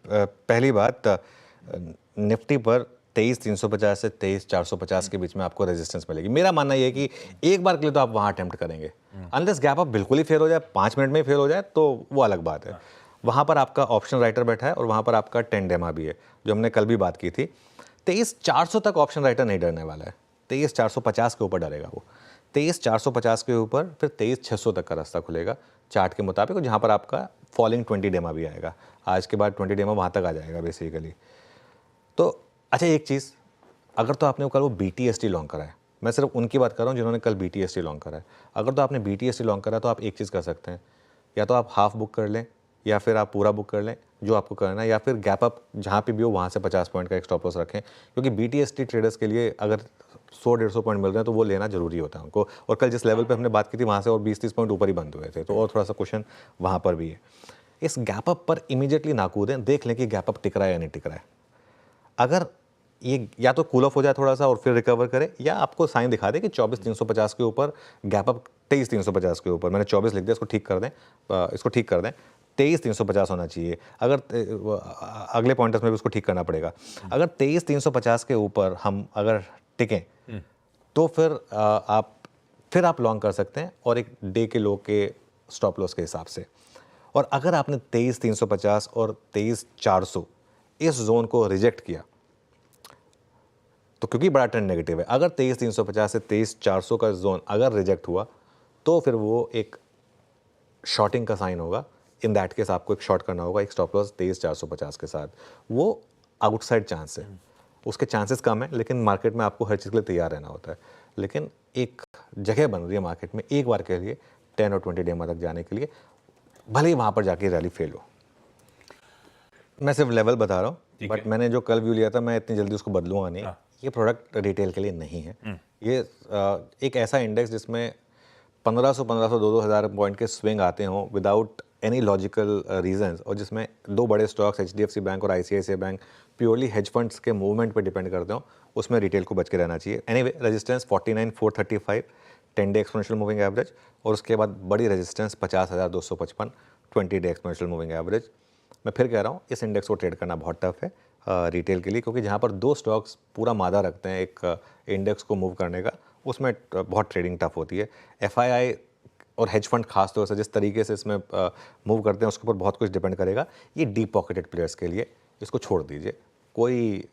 पहली बात निफ्टी पर 23,350 से 23,450 के बीच में आपको रेजिस्टेंस मिलेगी। मेरा मानना ये है कि एक बार के लिए तो आप वहाँ अटेम्प्ट करेंगे, अनलेस गैप अप बिल्कुल ही फेल हो जाए, 5 मिनट में ही फेल हो जाए तो वो अलग बात है। वहाँ पर आपका ऑप्शन राइटर बैठा है और वहाँ पर आपका 10 डेमा भी है, जो हमने कल भी बात की थी। 23,400 तक ऑप्शन राइटर नहीं डरने वाला है, 23,450 के ऊपर डरेगा वो। 23,450 के ऊपर फिर 23,600 तक का रास्ता खुलेगा चार्ट के मुताबिक, जहाँ पर आपका फॉलिंग 20 डेमा भी आएगा। आज के बाद 20 डेमा वहाँ तक आ जाएगा बेसिकली। तो अच्छा एक चीज़, अगर तो आपने कल वो BTST लॉन्ग करा है, मैं सिर्फ उनकी बात कर रहा हूँ जिन्होंने कल BTST लॉन्ग करा है। अगर तो आपने BTST लॉन्ग करा है तो आप एक चीज़ कर सकते हैं, या तो आप हाफ बुक कर लें या फिर आप पूरा बुक कर लें जो आपको करना है, या फिर गैप अप जहाँ पे भी हो वहाँ से 50 पॉइंट का एक स्टॉप लॉस रखें, क्योंकि BTST ट्रेडर्स के लिए अगर 100-150 पॉइंट मिल रहे हैं तो वो लेना जरूरी होता है उनको। और कल जिस लेवल पे हमने बात की थी वहाँ से और 20-30 पॉइंट ऊपर ही बंद हुए थे, तो और थोड़ा सा क्वेश्चन वहाँ पर भी है। इस गैप अप पर इमीडिएटली ना कूदें, देख लें कि गैप अप टिक रहा है या नहीं टिक रहा है। अगर ये या तो कूल ऑफ हो जाए थोड़ा सा और फिर रिकवर करे, या आपको साइन दिखा दे कि 24,350 के ऊपर गैप अप, 23,350 के ऊपर, मैंने 24 लिख दिया, इसको ठीक कर दें, इसको ठीक कर दें, 23,350 होना चाहिए। अगर अगले पॉइंटर्स में भी उसको ठीक करना पड़ेगा। अगर 23,350 के ऊपर हम अगर टिकें तो फिर आप लॉन्ग कर सकते हैं, और एक डे के लो के स्टॉप लॉस के हिसाब से। और अगर आपने 23,350 और 23,400 इस जोन को रिजेक्ट किया तो, क्योंकि बड़ा ट्रेंड नेगेटिव है, अगर 23,350 से 23,400 का जोन अगर रिजेक्ट हुआ तो फिर वो एक शॉर्टिंग का साइन होगा। इन दैट केस आपको एक शॉर्ट करना होगा, एक स्टॉप लॉस 23,450 के साथ। वो आउटसाइड चांस है, उसके चांसेस कम है, लेकिन मार्केट में आपको हर चीज़ के लिए तैयार रहना होता है। लेकिन एक जगह बन रही है मार्केट में एक बार के लिए 10 और 20 डेमा तक जाने के लिए, भले ही वहाँ पर जाके रैली फेल हो। मैं सिर्फ लेवल बता रहा हूँ, बट मैंने जो कल व्यू लिया था मैं इतनी जल्दी उसको बदलूंगा नहीं। ये प्रोडक्ट रिटेल के लिए नहीं है। ये एक ऐसा इंडेक्स जिसमें 1,500, 2,000 पॉइंट के स्विंग आते हों विदाउट एनी लॉजिकल रीजंस, और जिसमें दो बड़े स्टॉक्स HDFC बैंक और ICICI bank purely hedge funds के मूवमेंट पे डिपेंड करते हो, उसमें रिटेल को बच के रहना चाहिए। Anyway, resistance 49,435 10 day exponential moving average, और उसके बाद बड़ी resistance 50,255 20 day exponential moving average. मैं फिर कह रहा हूँ, इस इंडेक्स को ट्रेड करना बहुत टफ है रिटेल के लिए, क्योंकि जहाँ पर दो स्टॉक्स पूरा मादा रखते हैं एक इंडेक्स को मूव करने का, उसमें बहुत ट्रेडिंग टफ होती है। FII और हेज फंड खास तौर से जिस तरीके से इसमें मूव करते हैं उसके ऊपर बहुत कुछ डिपेंड करेगा। ये डीप पॉकेटेड प्लेयर्स के लिए, इसको छोड़ दीजिए। कोई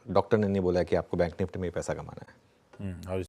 डॉक्टर ने नहीं बोला कि आपको बैंक निफ्टी में ही पैसा कमाना है।